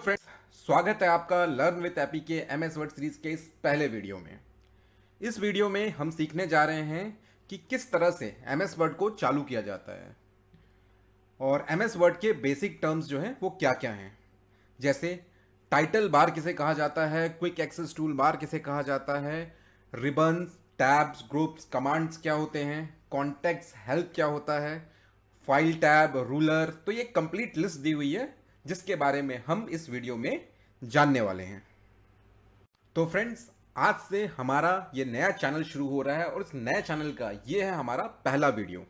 Friends, स्वागत है आपका लर्न विद एपी के एमएस वर्ड सीरीज के इस पहले वीडियो में। इस वीडियो में हम सीखने जा रहे हैं कि किस तरह से एमएस वर्ड को चालू किया जाता है और एमएस वर्ड के बेसिक टर्म्स जो हैं वो क्या क्या हैं। जैसे टाइटल बार किसे कहा जाता है, क्विक एक्सेस टूल बार किसे कहा जाता है, रिबन्स, टैब्स, ग्रुप्स, कमांड्स क्या होते हैं, कॉन्टेक्स्ट हेल्प क्या होता है, फाइल टैब, रूलर। तो ये कंप्लीट लिस्ट दी हुई है जिसके बारे में हम इस वीडियो में जानने वाले हैं। तो फ्रेंड्स, आज से हमारा ये नया चैनल शुरू हो रहा है और इस नए चैनल का ये है हमारा पहला वीडियो।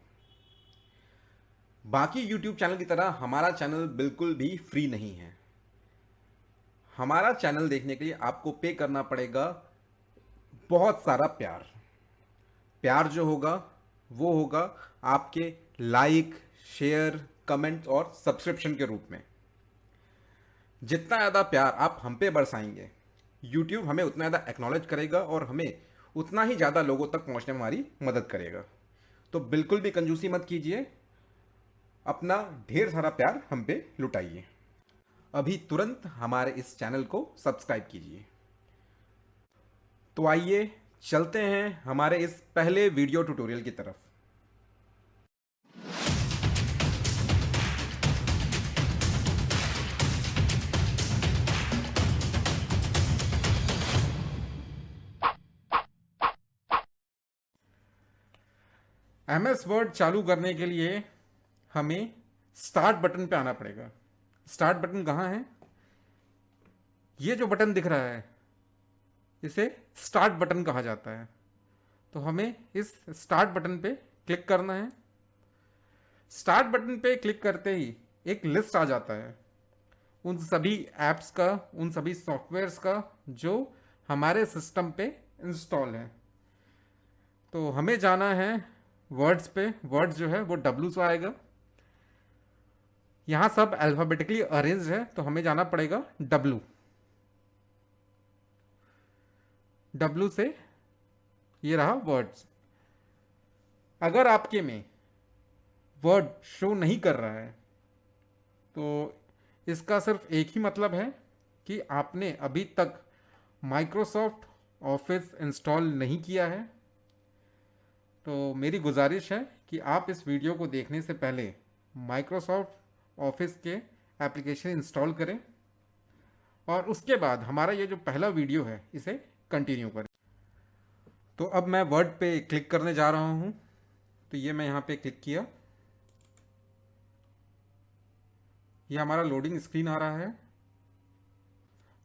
बाकी यूट्यूब चैनल की तरह हमारा चैनल बिल्कुल भी फ्री नहीं है। हमारा चैनल देखने के लिए आपको पे करना पड़ेगा बहुत सारा प्यार। प्यार जो होगा वो होगा आपके लाइक, शेयर, कमेंट और सब्सक्रिप्शन के रूप में। जितना ज़्यादा प्यार आप हम पे बरसाएंगे, YouTube हमें उतना ज़्यादा एक्नॉलेज करेगा और हमें उतना ही ज़्यादा लोगों तक पहुंचने में हमारी मदद करेगा। तो बिल्कुल भी कंजूसी मत कीजिए, अपना ढेर सारा प्यार हम पे लुटाइए। अभी तुरंत हमारे इस चैनल को सब्सक्राइब कीजिए। तो आइए चलते हैं हमारे इस पहले वीडियो ट्यूटोरियल की तरफ। एमएस वर्ड चालू करने के लिए हमें स्टार्ट बटन पे आना पड़ेगा। स्टार्ट बटन कहाँ है? ये जो बटन दिख रहा है इसे स्टार्ट बटन कहा जाता है। तो हमें इस स्टार्ट बटन पे क्लिक करना है। स्टार्ट बटन पे क्लिक करते ही एक लिस्ट आ जाता है उन सभी ऐप्स का, उन सभी सॉफ्टवेयर्स का जो हमारे सिस्टम पे इंस्टॉल है। तो हमें जाना है वर्ड्स पे। वर्ड्स जो है वो W से आएगा। यहाँ सब अल्फाबेटिकली अरेंज है तो हमें जाना पड़ेगा W से। ये रहा वर्ड्स। अगर आपके में वर्ड शो नहीं कर रहा है तो इसका सिर्फ एक ही मतलब है कि आपने अभी तक माइक्रोसॉफ्ट ऑफिस इंस्टॉल नहीं किया है। तो मेरी गुजारिश है कि आप इस वीडियो को देखने से पहले माइक्रोसॉफ्ट ऑफिस के एप्लीकेशन इंस्टॉल करें और उसके बाद हमारा ये जो पहला वीडियो है इसे कंटिन्यू करें। तो अब मैं वर्ड पे क्लिक करने जा रहा हूँ। तो ये मैं यहाँ पे क्लिक किया। ये हमारा लोडिंग स्क्रीन आ रहा है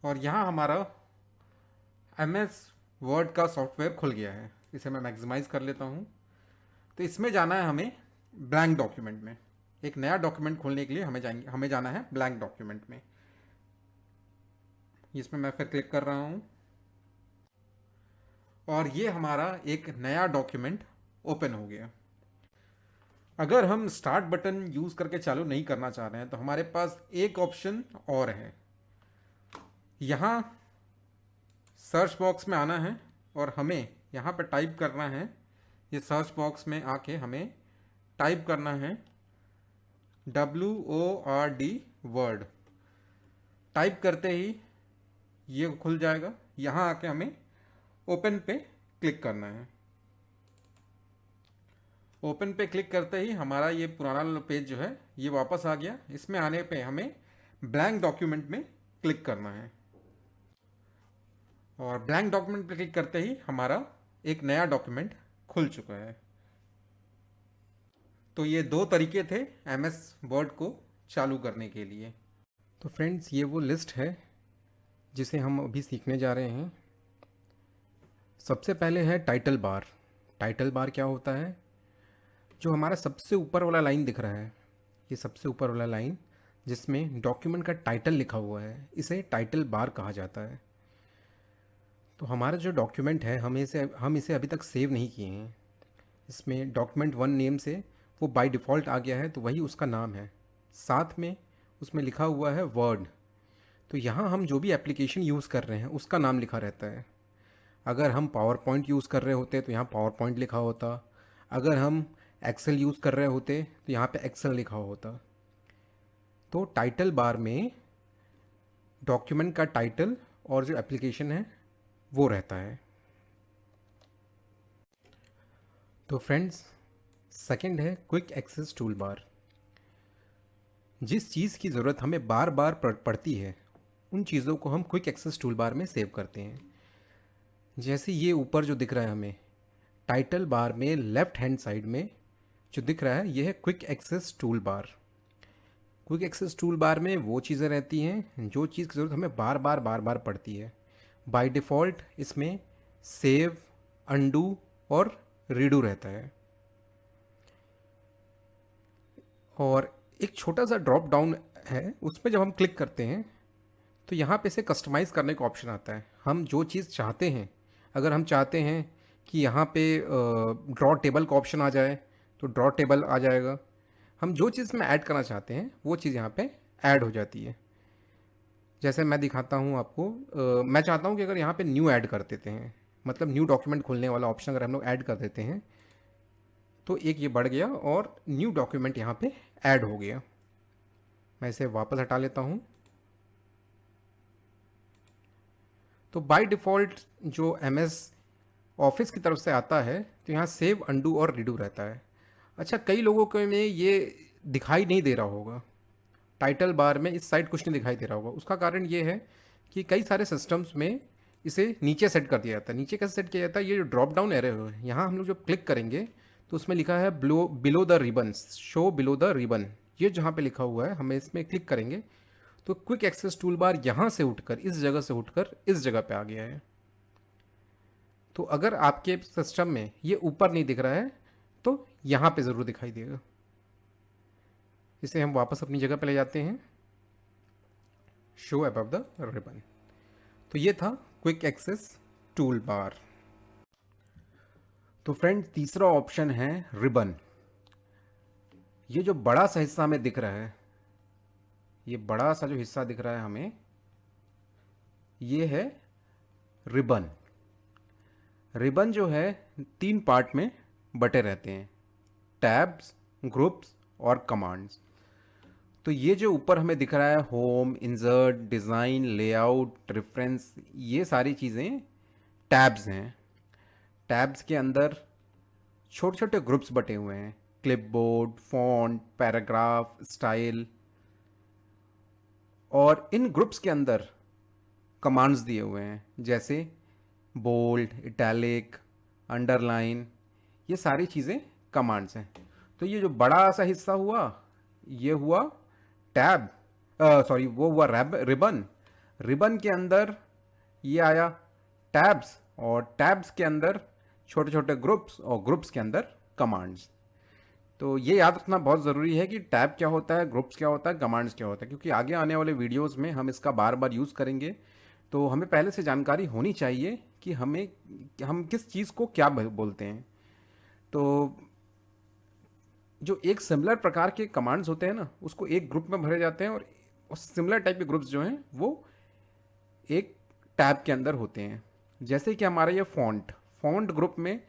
और यहाँ हमारा एमएस वर्ड का सॉफ्टवेयर खुल गया है। इसे मैं मैक्सिमाइज कर लेता हूँ। तो इसमें जाना है हमें ब्लैंक डॉक्यूमेंट में। एक नया डॉक्यूमेंट खोलने के लिए हमें जाना है ब्लैंक डॉक्यूमेंट में। इसमें मैं फिर क्लिक कर रहा हूँ और ये हमारा एक नया डॉक्यूमेंट ओपन हो गया। अगर हम स्टार्ट बटन यूज़ करके चालू नहीं करना चाह रहे हैं तो हमारे पास एक ऑप्शन और है। यहाँ सर्च बॉक्स में आना है और हमें यहाँ पर टाइप करना है। ये सर्च बॉक्स में आके हमें टाइप करना है WORD वर्ड। टाइप करते ही ये खुल जाएगा। यहाँ आके हमें ओपन पे क्लिक करना है। ओपन पे क्लिक करते ही हमारा ये पुराना पेज जो है ये वापस आ गया। इसमें आने पे हमें ब्लैंक डॉक्यूमेंट में क्लिक करना है और ब्लैंक डॉक्यूमेंट पे क्लिक करते ही हमारा एक नया डॉक्यूमेंट खुल चुका है। तो ये दो तरीके थे एमएस वर्ड को चालू करने के लिए। तो फ्रेंड्स, ये वो लिस्ट है जिसे हम अभी सीखने जा रहे हैं। सबसे पहले है टाइटल बार। टाइटल बार क्या होता है? जो हमारा सबसे ऊपर वाला लाइन दिख रहा है, ये सबसे ऊपर वाला लाइन जिसमें डॉक्यूमेंट का टाइटल लिखा हुआ है, इसे टाइटल बार कहा जाता है। तो हमारा जो डॉक्यूमेंट है हम इसे अभी तक सेव नहीं किए हैं। इसमें डॉक्यूमेंट 1 नेम से वो बाय डिफ़ॉल्ट आ गया है तो वही उसका नाम है। साथ में उसमें लिखा हुआ है वर्ड। तो यहाँ हम जो भी एप्लीकेशन यूज़ कर रहे हैं उसका नाम लिखा रहता है। अगर हम पावर पॉइंट यूज़ कर रहे होते तो यहाँ पावर पॉइंट लिखा होता। अगर हम एक्सेल यूज़ कर रहे होते तो यहाँ पे एक्सेल लिखा होता। तो टाइटल बार में डॉक्यूमेंट का टाइटल और जो एप्लीकेशन है वो रहता है। तो फ्रेंड्स, सेकंड है क्विक एक्सेस टूल बार। जिस चीज़ की ज़रूरत हमें बार बार पड़ती है उन चीज़ों को हम क्विक एक्सेस टूल बार में सेव करते हैं। जैसे ये ऊपर जो दिख रहा है हमें टाइटल बार में लेफ़्ट हैंड साइड में जो दिख रहा है ये है quick access tool bar. Quick access tool bar में वो चीज़ें रहती हैं जो चीज़ की ज़रूरत हमें बार बार पड़ती है। बाय डिफ़ॉल्ट इसमें सेव, अंडू और रीडू रहता है। और एक छोटा सा ड्रॉप डाउन है, उसमें जब हम क्लिक करते हैं तो यहाँ पे से कस्टमाइज़ करने का ऑप्शन आता है। हम जो चीज़ चाहते हैं, अगर हम चाहते हैं कि यहाँ पे ड्रॉ टेबल का ऑप्शन आ जाए तो ड्रॉ टेबल आ जाएगा। हम जो चीज़ में ऐड करना चाहते हैं वो चीज़ यहाँ पे ऐड हो जाती है। जैसे मैं दिखाता हूँ आपको, मैं चाहता हूँ कि अगर यहाँ पे न्यू ऐड कर देते हैं, मतलब न्यू डॉक्यूमेंट खोलने वाला ऑप्शन अगर हम लोग ऐड कर देते हैं तो एक ये बढ़ गया और न्यू डॉक्यूमेंट यहाँ पे ऐड हो गया। मैं इसे वापस हटा लेता हूँ। तो बाय डिफ़ॉल्ट जो MS ऑफिस की तरफ से आता है तो यहाँ सेव, अंडू और रीडू रहता है। अच्छा, कई लोगों के में ये दिखाई नहीं दे रहा होगा, टाइटल बार में इस साइड कुछ नहीं दिखाई दे रहा होगा। उसका कारण ये है कि कई सारे सिस्टम्स में इसे नीचे सेट कर दिया जाता है। नीचे कैसे सेट किया जाता है, ये जो ड्रॉप डाउन एरो है यहाँ हम लोग जब क्लिक करेंगे तो उसमें लिखा है below the ribbon, show below the ribbon. ये जहाँ पे लिखा हुआ है हमें इसमें क्लिक करेंगे तो क्विक एक्सेस टूल बार यहाँ से उठकर इस जगह से उठकर इस जगह पे आ गया है। तो अगर आपके सिस्टम में ये ऊपर नहीं दिख रहा है तो यहाँ पे ज़रूर दिखाई देगा। इसे हम वापस अपनी जगह पे ले जाते हैं, शो अबव द रिबन। तो ये था क्विक एक्सेस टूल बार। तो फ्रेंड, तीसरा ऑप्शन है रिबन। ये जो बड़ा सा हिस्सा हमें दिख रहा है, ये बड़ा सा जो हिस्सा दिख रहा है हमें, ये है रिबन। रिबन जो है 3 पार्ट में बटे रहते हैं, टैब्स, ग्रुप्स और कमांड्स। तो ये जो ऊपर हमें दिख रहा है home, insert, design, layout, reference, ये सारी चीज़ें टैब्स हैं। टैब्स के अंदर छोटे छोटे ग्रुप्स बटे हुए हैं, क्लिपबोर्ड, फॉन्ट, पैराग्राफ, स्टाइल। और इन ग्रुप्स के अंदर कमांड्स दिए हुए हैं, जैसे बोल्ड, इटैलिक, अंडरलाइन, ये सारी चीज़ें कमांड्स हैं। तो ये जो बड़ा सा हिस्सा हुआ ये हुआ टैब, सॉरी वो हुआ रिबन। रिबन के अंदर ये आया टैब्स, और टैब्स के अंदर छोटे छोटे ग्रुप्स, और ग्रुप्स के अंदर कमांड्स। तो ये याद रखना बहुत ज़रूरी है कि टैब क्या होता है, ग्रुप्स क्या होता है, कमांड्स क्या होता है, क्योंकि आगे आने वाले वीडियोस में हम इसका बार बार यूज़ करेंगे। तो हमें पहले से जानकारी होनी चाहिए कि हम किस चीज़ को क्या बोलते हैं। तो जो एक सिमिलर प्रकार के कमांड्स होते हैं ना, उसको एक ग्रुप में भरे जाते हैं, और सिमिलर टाइप के ग्रुप्स जो हैं वो एक टैब के अंदर होते हैं। जैसे कि हमारा ये फॉन्ट ग्रुप में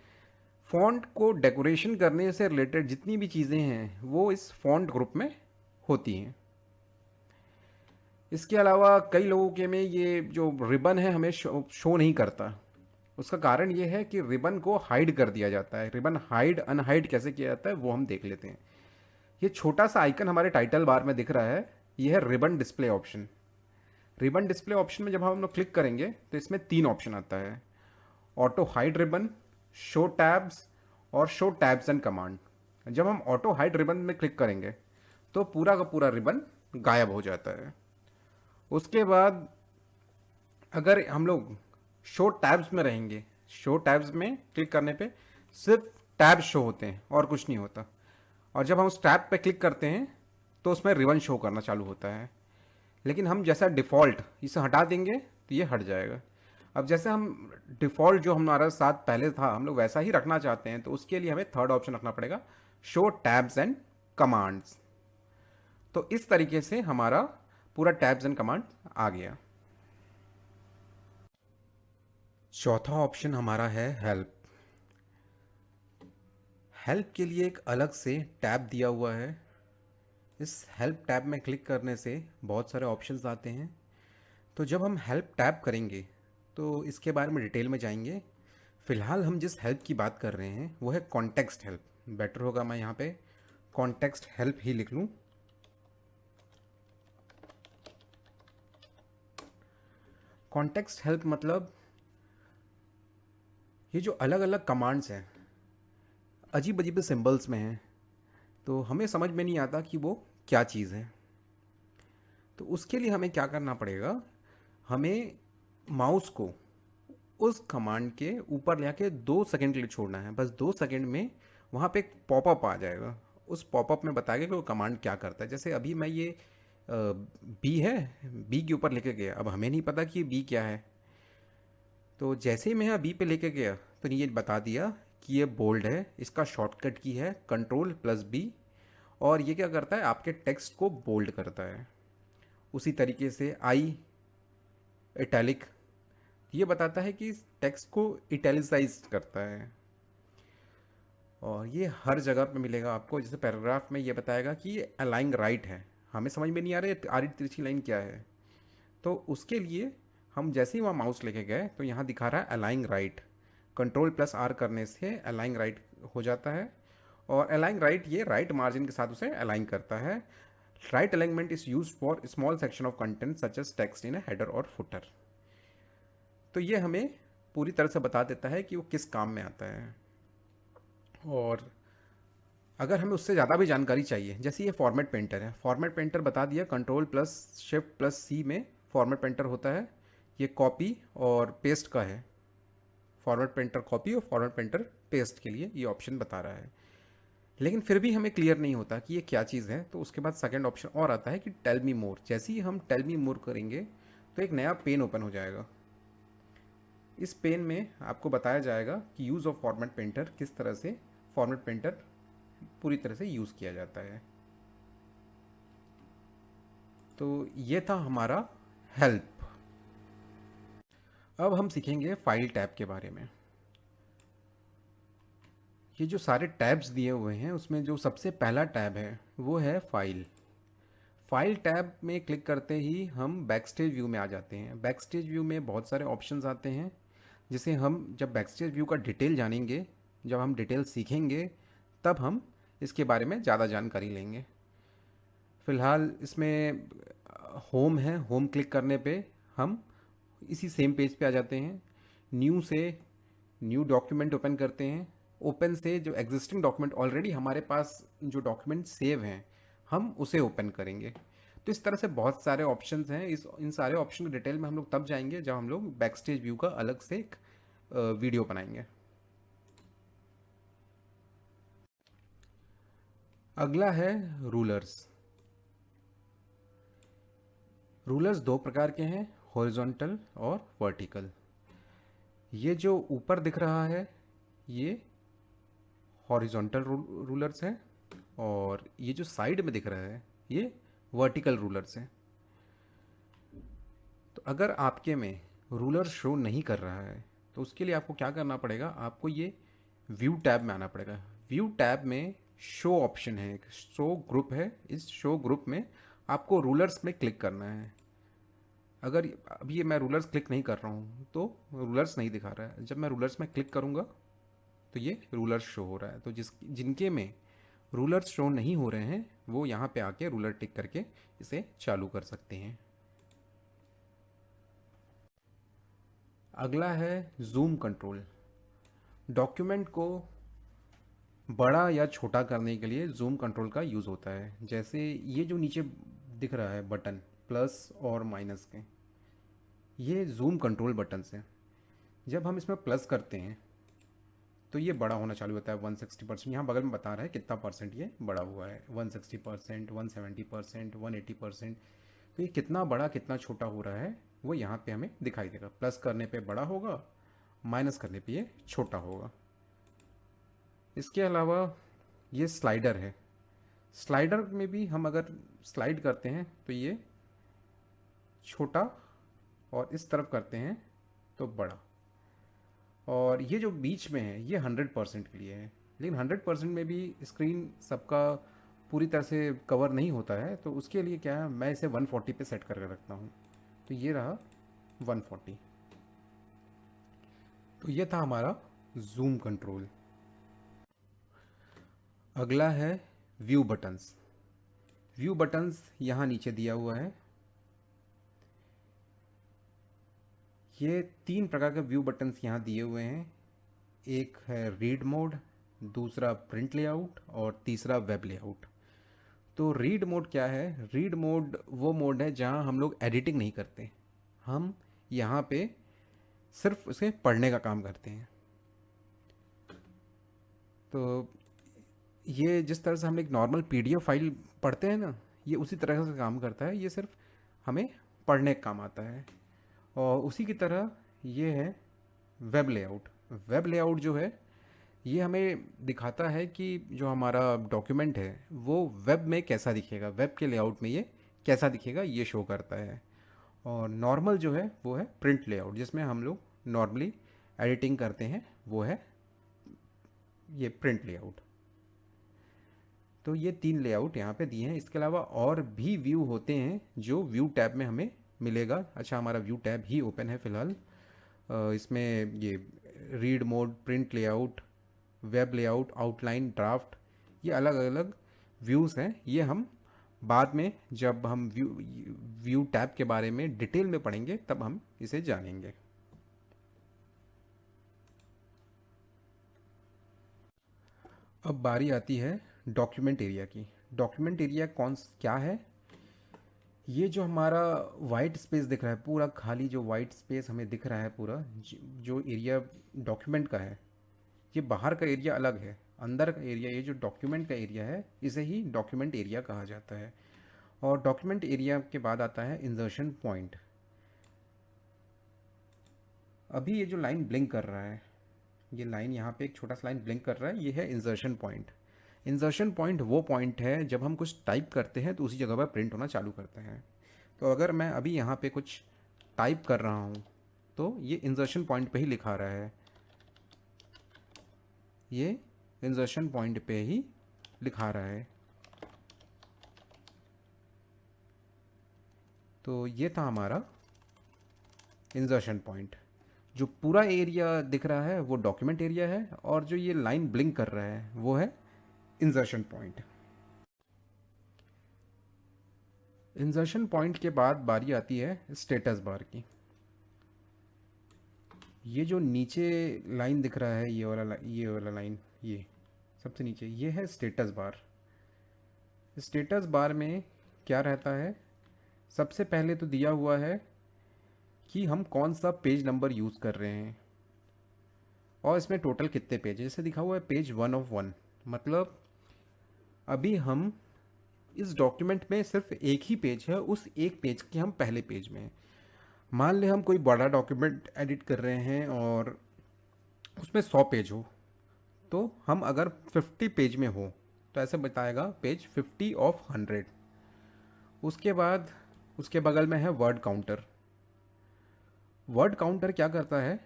फॉन्ट को डेकोरेशन करने से रिलेटेड जितनी भी चीज़ें हैं वो इस फॉन्ट ग्रुप में होती हैं। इसके अलावा कई लोगों के में ये जो रिबन है हमें शो नहीं करता। उसका कारण ये है कि रिबन को हाइड कर दिया जाता है। रिबन हाइड अनहाइड कैसे किया जाता है वो हम देख लेते हैं। ये छोटा सा आइकन हमारे टाइटल बार में दिख रहा है, ये है ribbon display option. Ribbon display option में जब हम लोग क्लिक करेंगे तो इसमें 3 ऑप्शन आता है, auto hide ribbon, show tabs और शो टैब्स एंड कमांड। जब हम ऑटो हाइड रिबन में क्लिक करेंगे तो पूरा का पूरा रिबन गायब हो जाता है। उसके बाद अगर हम लोग शो टैब्स में रहेंगे, शो टैब्स में क्लिक करने पे सिर्फ टैब शो होते हैं और कुछ नहीं होता। और जब हम उस टैब पे क्लिक करते हैं तो उसमें रिबन शो करना चालू होता है। लेकिन हम जैसा डिफ़ॉल्ट इसे हटा देंगे तो ये हट जाएगा। अब जैसे हम डिफ़ॉल्ट जो हमारा साथ पहले था हम लोग वैसा ही रखना चाहते हैं, तो उसके लिए हमें थर्ड ऑप्शन रखना पड़ेगा, शो टैब्स एंड कमांड्स। तो इस तरीके से हमारा पूरा टैब्स एंड कमांड आ गया। चौथा ऑप्शन हमारा है हेल्प। हेल्प के लिए एक अलग से टैब दिया हुआ है। इस हेल्प टैब में क्लिक करने से बहुत सारे ऑप्शंस आते हैं। तो जब हम हेल्प टैब करेंगे तो इसके बारे में डिटेल में जाएंगे। फ़िलहाल हम जिस हेल्प की बात कर रहे हैं वो है कॉन्टेक्स्ट हेल्प। बेटर होगा मैं यहाँ पे कॉन्टेक्स्ट हेल्प ही लिख लूँ। कॉन्टेक्स्ट हेल्प मतलब ये जो अलग अलग कमांड्स हैं अजीब अजीब सिंबल्स में हैं, तो हमें समझ में नहीं आता कि वो क्या चीज़ है। तो उसके लिए हमें क्या करना पड़ेगा, हमें माउस को उस कमांड के ऊपर ले आके 2 सेकंड के लिए छोड़ना है। बस 2 सेकंड में वहाँ पे एक पॉपअप आ जाएगा। उस पॉपअप में बताएगा कि वो कमांड क्या करता है। जैसे अभी मैं ये बी है, बी के ऊपर लेके गया, अब हमें नहीं पता कि बी क्या है। तो जैसे ही मैं यहाँ बी पे लेके गया तो ये बता दिया कि ये बोल्ड है, इसका शॉर्टकट की है Ctrl+B, और ये क्या करता है, आपके टेक्स्ट को बोल्ड करता है। उसी तरीके से आई इटैलिक, ये बताता है कि टेक्स्ट को इटैलिसाइज करता है। और ये हर जगह पे मिलेगा आपको। जैसे पैराग्राफ में ये बताएगा कि ये अलाइन राइट है, हमें समझ में नहीं आ रहा है आड़ी तिरछी लाइन क्या है, तो उसके लिए हम जैसे ही वहाँ माउस लेके गए तो यहाँ दिखा रहा है अलाइन राइट। Ctrl+R करने से अलाइन राइट हो जाता है, और अलाइन राइट ये राइट मार्जिन के साथ उसे अलाइन करता है। Right alignment is use for small section of content such as text in a header और फुटर। तो ये हमें पूरी तरह से बता देता है कि वो किस काम में आता है। और अगर हमें उससे ज़्यादा भी जानकारी चाहिए, जैसे ये फॉर्मेट पेंटर है, फॉर्मेट पेंटर बता दिया Ctrl+Shift+C में फॉर्मेट पेंटर होता है। ये कॉपी और पेस्ट का है, फॉर्मेट पेंटर कॉपी और फॉर्मेट पेंटर पेस्ट के लिए ये ऑप्शन बता रहा है। लेकिन फिर भी हमें क्लियर नहीं होता कि ये क्या चीज़ है, तो उसके बाद सेकंड ऑप्शन और आता है कि टेल मी मोर। जैसे ही हम टेल मी मोर करेंगे तो एक नया पेन ओपन हो जाएगा। इस पेन में आपको बताया जाएगा कि यूज़ ऑफ फॉर्मेट पेंटर, किस तरह से फॉर्मेट पेंटर पूरी तरह से यूज़ किया जाता है। तो ये था हमारा हेल्प। अब हम सीखेंगे फाइल टैब के बारे में। ये जो सारे टैब्स दिए हुए हैं उसमें जो सबसे पहला टैब है वो है फाइल। फाइल टैब में क्लिक करते ही हम बैकस्टेज व्यू में आ जाते हैं। बैकस्टेज व्यू में बहुत सारे ऑप्शंस आते हैं, जिसे हम जब बैकस्टेज व्यू का डिटेल जानेंगे, जब हम डिटेल सीखेंगे, तब हम इसके बारे में ज़्यादा जानकारी लेंगे। फ़िलहाल इसमें होम है, होम क्लिक करने पे हम इसी सेम पेज पे आ जाते हैं। न्यू से न्यू डॉक्यूमेंट ओपन करते हैं। ओपन से जो एग्जिस्टिंग डॉक्यूमेंट ऑलरेडी हमारे पास जो डॉक्यूमेंट सेव हैं हम उसे ओपन करेंगे। तो इस तरह से बहुत सारे ऑप्शंस हैं। इन सारे ऑप्शन की डिटेल में हम लोग तब जाएंगे जब हम लोग बैकस्टेज व्यू का अलग से एक वीडियो बनाएंगे। अगला है रूलर्स। रूलर्स दो प्रकार के हैं, हॉरिजॉन्टल और वर्टिकल। ये जो ऊपर दिख रहा है ये हॉरिजॉन्टल रूलर्स है, और ये जो साइड में दिख रहा है ये वर्टिकल रूलर्स है। तो अगर आपके में रूलर शो नहीं कर रहा है तो उसके लिए आपको क्या करना पड़ेगा, आपको ये व्यू टैब में आना पड़ेगा। व्यू टैब में शो ऑप्शन है, एक शो ग्रुप है। इस शो ग्रुप में आपको रूलर्स में क्लिक करना है। अगर अभी ये मैं रूलर्स क्लिक नहीं कर रहा हूँ तो रूलर्स नहीं दिखा रहा है। जब मैं रूलर्स में क्लिक करूँगा तो ये रूलर शो हो रहा है। तो जिनके में रूलर्स शो नहीं हो रहे हैं वो यहाँ पे आके रूलर टिक करके इसे चालू कर सकते हैं। अगला है जूम कंट्रोल। डॉक्यूमेंट को बड़ा या छोटा करने के लिए जूम कंट्रोल का यूज़ होता है। जैसे ये जो नीचे दिख रहा है बटन प्लस और माइनस के, ये जूम कंट्रोल बटन्स हैं। जब हम इसमें प्लस करते हैं तो ये बड़ा होना चालू होता है 160%। यहाँ बगल में बता रहा है कितना परसेंट ये बड़ा हुआ है, 160%, 170%, 180%। तो ये कितना बड़ा कितना छोटा हो रहा है वो यहाँ पे हमें दिखाई देगा। प्लस करने पे बड़ा होगा, माइनस करने पे ये छोटा होगा। इसके अलावा ये स्लाइडर है। स्लाइडर में भी हम अगर स्लाइड करते हैं तो ये छोटा, और इस तरफ करते हैं तो बड़ा। और ये जो बीच में है ये 100% के लिए है, लेकिन 100% में भी स्क्रीन सबका पूरी तरह से कवर नहीं होता है। तो उसके लिए क्या है, मैं इसे 140 पे सेट करके रखता हूँ। तो ये रहा 140। तो ये था हमारा जूम कंट्रोल। अगला है व्यू बटन्स। व्यू बटन्स यहाँ नीचे दिया हुआ है। ये 3 प्रकार के व्यू बटन्स यहाँ दिए हुए हैं। एक है रीड मोड, दूसरा प्रिंट लेआउट और तीसरा वेब लेआउट। तो रीड मोड क्या है? रीड मोड वो मोड है जहाँ हम लोग एडिटिंग नहीं करते, हम यहाँ पे सिर्फ उसे पढ़ने का काम करते हैं। तो ये जिस तरह से हम एक नॉर्मल पीडीएफ फाइल पढ़ते हैं ना, ये उसी तरह से काम करता है। ये सिर्फ हमें पढ़ने का काम आता है। और उसी की तरह ये है वेब लेआउट। वेब लेआउट जो है ये हमें दिखाता है कि जो हमारा डॉक्यूमेंट है वो वेब में कैसा दिखेगा, वेब के लेआउट में ये कैसा दिखेगा, ये शो करता है। और नॉर्मल जो है वो है प्रिंट लेआउट, जिसमें हम लोग नॉर्मली एडिटिंग करते हैं, वो है ये प्रिंट लेआउट। तो ये 3 लेआउट यहाँ पे दिए हैं। इसके अलावा और भी व्यू होते हैं जो व्यू टैब में हमें मिलेगा। अच्छा, हमारा व्यू टैब ही ओपन है फ़िलहाल। इसमें ये read mode, print layout, web layout, outline, draft, ये अलग अलग व्यूज़ हैं। ये हम बाद में जब हम व्यू टैब के बारे में डिटेल में पढ़ेंगे तब हम इसे जानेंगे। अब बारी आती है डॉक्यूमेंट एरिया की। डॉक्यूमेंट एरिया क्या है? ये जो हमारा वाइट स्पेस दिख रहा है, पूरा खाली जो वाइट स्पेस हमें दिख रहा है, पूरा जो एरिया डॉक्यूमेंट का है, ये बाहर का एरिया अलग है। अंदर का एरिया, ये जो डॉक्यूमेंट का एरिया है, इसे ही डॉक्यूमेंट एरिया कहा जाता है। और डॉक्यूमेंट एरिया के बाद आता है इंसर्शन पॉइंट। अभी ये जो लाइन ब्लिंक कर रहा है, ये लाइन यहाँ पे एक छोटा सा लाइन ब्लिंक कर रहा है, ये है इंसर्शन पॉइंट। इंसर्शन पॉइंट वो पॉइंट है जब हम कुछ टाइप करते हैं तो उसी जगह पर प्रिंट होना चालू करता है। तो अगर मैं अभी यहाँ पे कुछ टाइप कर रहा हूँ तो ये इंसर्शन पॉइंट पे ही लिखा रहा है, ये इंसर्शन पॉइंट पे ही लिखा रहा है। तो ये था हमारा इंसर्शन पॉइंट। जो पूरा एरिया दिख रहा है वो डॉक्यूमेंट एरिया है, और जो ये लाइन ब्लिंक कर रहा है वो है इंसर्शन पॉइंट। इंसर्शन पॉइंट के बाद बारी आती है स्टेटस बार की। ये जो नीचे लाइन दिख रहा है, ये वाला लाइन, ये सबसे नीचे, ये है स्टेटस बार। स्टेटस बार में क्या रहता है? सबसे पहले तो दिया हुआ है कि हम कौन सा पेज नंबर यूज़ कर रहे हैं और इसमें टोटल कितने पेज है। जैसे दिखा हुआ है पेज 1 of 1, मतलब अभी हम इस डॉक्यूमेंट में सिर्फ एक ही पेज है, उस एक पेज के हम पहले पेज में हैं। मान ले हम कोई बड़ा डॉक्यूमेंट एडिट कर रहे हैं और उसमें 100 पेज हो, तो हम अगर 50 पेज में हो तो ऐसे बताएगा पेज 50 of 100। उसके बाद उसके बगल में है वर्ड काउंटर। वर्ड काउंटर क्या करता है?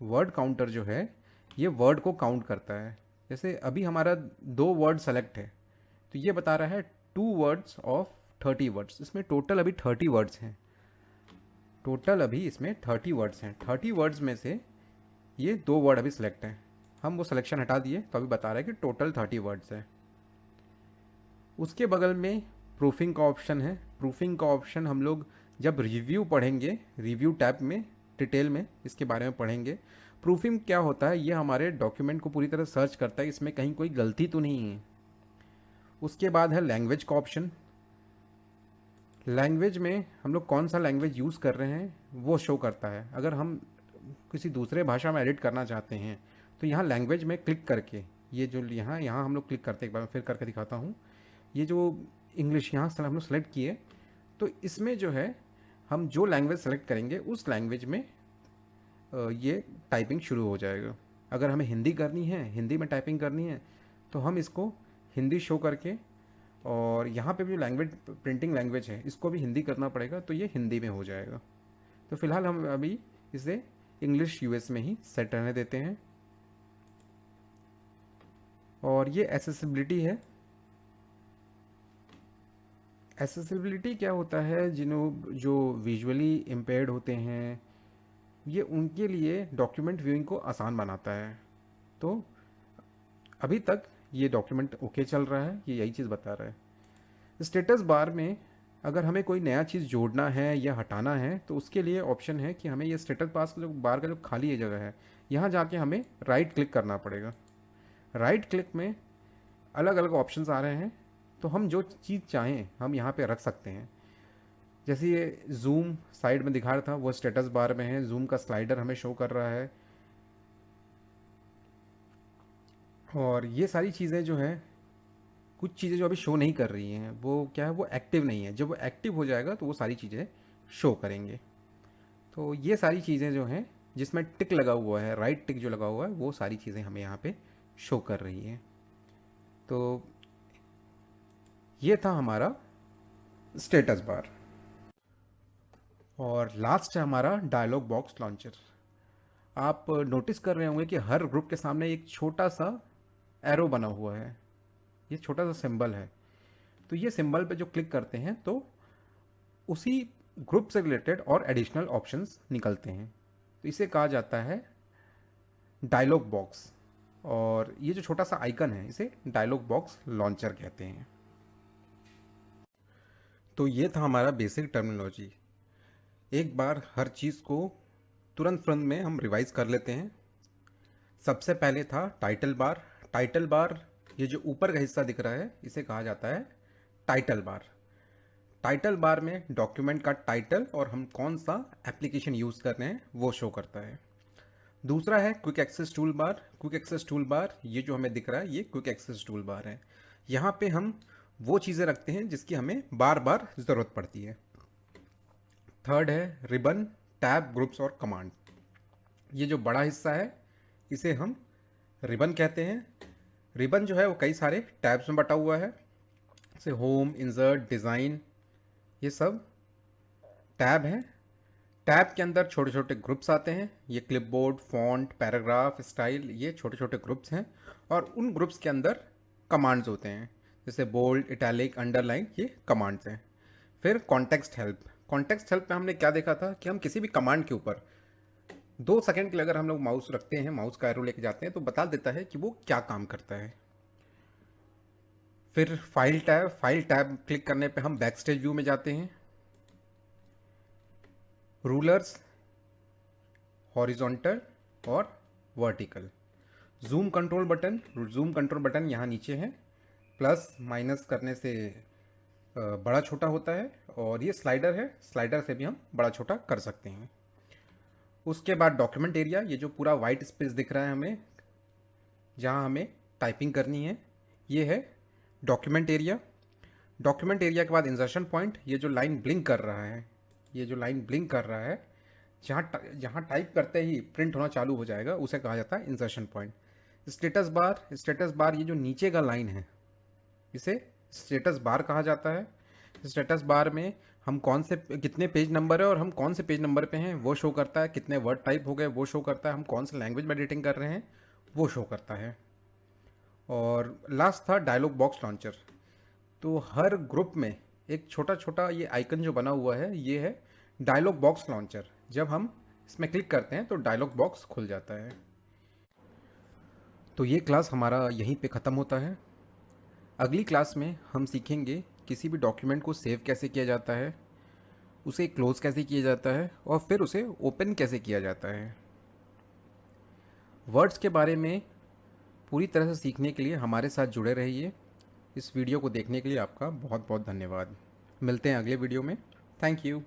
वर्ड काउंटर जो है ये वर्ड को काउंट करता है। जैसे अभी हमारा 2 वर्ड सेलेक्ट है तो ये बता रहा है 2 वर्ड्स ऑफ 30 वर्ड्स। इसमें टोटल अभी 30 वर्ड्स हैं। टोटल अभी इसमें 30 वर्ड्स हैं। 30 वर्ड्स में से ये 2 वर्ड अभी सिलेक्ट हैं, हम वो सिलेक्शन हटा दिए तो अभी बता रहा है कि टोटल 30 वर्ड्स है। उसके बगल में प्रूफिंग का ऑप्शन है। प्रूफिंग का ऑप्शन हम लोग जब रिव्यू पढ़ेंगे, रिव्यू टैब में डिटेल में इसके बारे में पढ़ेंगे। प्रूफिंग क्या होता है? ये हमारे डॉक्यूमेंट को पूरी तरह सर्च करता है, इसमें कहीं कोई गलती तो नहीं है। उसके बाद है लैंग्वेज का ऑप्शन। लैंग्वेज में हम लोग कौन सा लैंग्वेज यूज़ कर रहे हैं वो शो करता है। अगर हम किसी दूसरे भाषा में एडिट करना चाहते हैं तो यहाँ लैंग्वेज में क्लिक करके, ये जो यहाँ हम लोग क्लिक करते, एक बार मैं फिर करके दिखाता हूँ। ये जो इंग्लिश यहाँ से हम लोग सेलेक्ट किए, तो इसमें जो है हम जो लैंग्वेज सेलेक्ट करेंगे उस लैंग्वेज में ये टाइपिंग शुरू हो जाएगा। अगर हमें हिंदी करनी है, हिंदी में टाइपिंग करनी है, तो हम इसको हिंदी शो करके, और यहाँ पे भी जो लैंग्वेज प्रिंटिंग लैंग्वेज है इसको भी हिंदी करना पड़ेगा, तो ये हिंदी में हो जाएगा। तो फिलहाल हम अभी इसे इंग्लिश यूएस में ही सेट रहने देते हैं। और ये एक्सेसिबिलिटी है। एसेसिबिलिटी क्या होता है, जो विजुअली इम्पेयर्ड होते हैं, ये उनके लिए डॉक्यूमेंट व्यूइंग को आसान बनाता है। तो अभी तक ये डॉक्यूमेंट ओके चल रहा है, ये यही चीज़ बता रहा है। स्टेटस बार में अगर हमें कोई नया चीज़ जोड़ना है या हटाना है तो उसके लिए ऑप्शन है कि हमें ये स्टेटस पास का जो बार का जो खाली ये जगह है, यहाँ जाके हमें राइट क्लिक करना पड़ेगा। राइट क्लिक में अलग अलग ऑप्शंस आ रहे हैं, तो हम जो चीज़ चाहें हम यहाँ पे रख सकते हैं। जैसे ये जूम साइड में दिखा रहा था वो स्टेटस बार में है, जूम का स्लाइडर हमें शो कर रहा है। और ये सारी चीज़ें जो हैं, कुछ चीज़ें जो अभी शो नहीं कर रही हैं वो क्या है, वो एक्टिव नहीं है। जब वो एक्टिव हो जाएगा तो वो सारी चीज़ें शो करेंगे। तो ये सारी चीज़ें जो हैं जिसमें टिक लगा हुआ है, राइट टिक जो लगा हुआ है, वो सारी चीज़ें हमें यहाँ पे शो कर रही हैं। तो ये था हमारा स्टेटस बार। और लास्ट है हमारा डायलॉग बॉक्स लॉन्चर। आप नोटिस कर रहे होंगे कि हर ग्रुप के सामने एक छोटा सा एरो बना हुआ है, ये छोटा सा सिंबल है। तो ये सिंबल पे जो क्लिक करते हैं तो उसी ग्रुप से रिलेटेड और एडिशनल ऑप्शंस निकलते हैं। तो इसे कहा जाता है डायलॉग बॉक्स, और ये जो छोटा सा आइकन है इसे डायलॉग बॉक्स लॉन्चर कहते हैं। तो ये था हमारा बेसिक टर्मिनोलॉजी। एक बार हर चीज़ को तुरंत में हम रिवाइज कर लेते हैं। सबसे पहले था टाइटल बार। टाइटल बार, ये जो ऊपर का हिस्सा दिख रहा है इसे कहा जाता है टाइटल बार। टाइटल बार में डॉक्यूमेंट का टाइटल और हम कौन सा एप्लीकेशन यूज़ कर रहे हैं वो शो करता है। दूसरा है quick access tool bar. Quick access tool bar, ये जो हमें दिख रहा है ये क्विक एक्सेस टूल बार है। यहाँ पे हम वो चीज़ें रखते हैं जिसकी हमें बार बार ज़रूरत पड़ती है। थर्ड है रिबन, टैब, ग्रुप्स और कमांड। ये जो बड़ा हिस्सा है इसे हम रिबन कहते हैं। रिबन जो है वो कई सारे टैब्स में बटा हुआ है, जैसे होम, इंसर्ट, डिज़ाइन, ये सब टैब हैं। टैब के अंदर छोटे छोटे ग्रुप्स आते हैं, ये क्लिपबोर्ड, फॉन्ट, पैराग्राफ, स्टाइल, ये छोटे छोटे ग्रुप्स हैं। और उन ग्रुप्स के अंदर कमांड्स होते हैं, जैसे बोल्ड, इटैलिक, अंडरलाइन, ये कमांड्स हैं। फिर कॉन्टेक्स्ट हेल्प। कॉन्टेक्स्ट हेल्प में हमने क्या देखा था कि हम किसी भी कमांड के ऊपर 2 सेकंड के लिए अगर हम लोग माउस रखते हैं, माउस का एरो लेके जाते हैं, तो बता देता है कि वो क्या काम करता है। फिर file tab. File tab click करने पे हम बैक स्टेज व्यू में जाते हैं। रूलर्स, हॉरिजॉन्टल और vertical. Zoom control button. Zoom control button यहाँ नीचे है, प्लस माइनस करने से बड़ा छोटा होता है। और ये स्लाइडर है, स्लाइडर से भी हम बड़ा छोटा कर सकते हैं। उसके बाद डॉक्यूमेंट एरिया, ये जो पूरा वाइट स्पेस दिख रहा है हमें, जहाँ हमें टाइपिंग करनी है, ये है डॉक्यूमेंट एरिया। डॉक्यूमेंट एरिया के बाद इंसर्शन पॉइंट, ये जो लाइन ब्लिंक कर रहा है, ये जो लाइन ब्लिंक कर रहा है, जहाँ टाइप करते ही प्रिंट होना चालू हो जाएगा, उसे कहा जाता है insertion point. Status bar. Status bar, ये जो नीचे का लाइन है इसे स्टेटस बार कहा जाता है। स्टेटस बार में हम कितने पेज नंबर है और हम कौन से पेज नंबर पे हैं वो शो करता है। कितने वर्ड टाइप हो गए वो शो करता है। हम कौन से लैंग्वेज में एडिटिंग कर रहे हैं वो शो करता है। और लास्ट था डायलॉग बॉक्स लॉन्चर। तो हर ग्रुप में एक छोटा छोटा ये आइकन जो बना हुआ है ये है डायलॉग बॉक्स लॉन्चर। जब हम इसमें क्लिक करते हैं तो डायलॉग बॉक्स खुल जाता है। तो ये क्लास हमारा यहीं पे ख़त्म होता है। अगली क्लास में हम सीखेंगे किसी भी डॉक्यूमेंट को सेव कैसे किया जाता है, उसे क्लोज़ कैसे किया जाता है और फिर उसे ओपन कैसे किया जाता है। वर्ड्स के बारे में पूरी तरह से सीखने के लिए हमारे साथ जुड़े रहिए। इस वीडियो को देखने के लिए आपका बहुत बहुत धन्यवाद। मिलते हैं अगले वीडियो में। Thank you.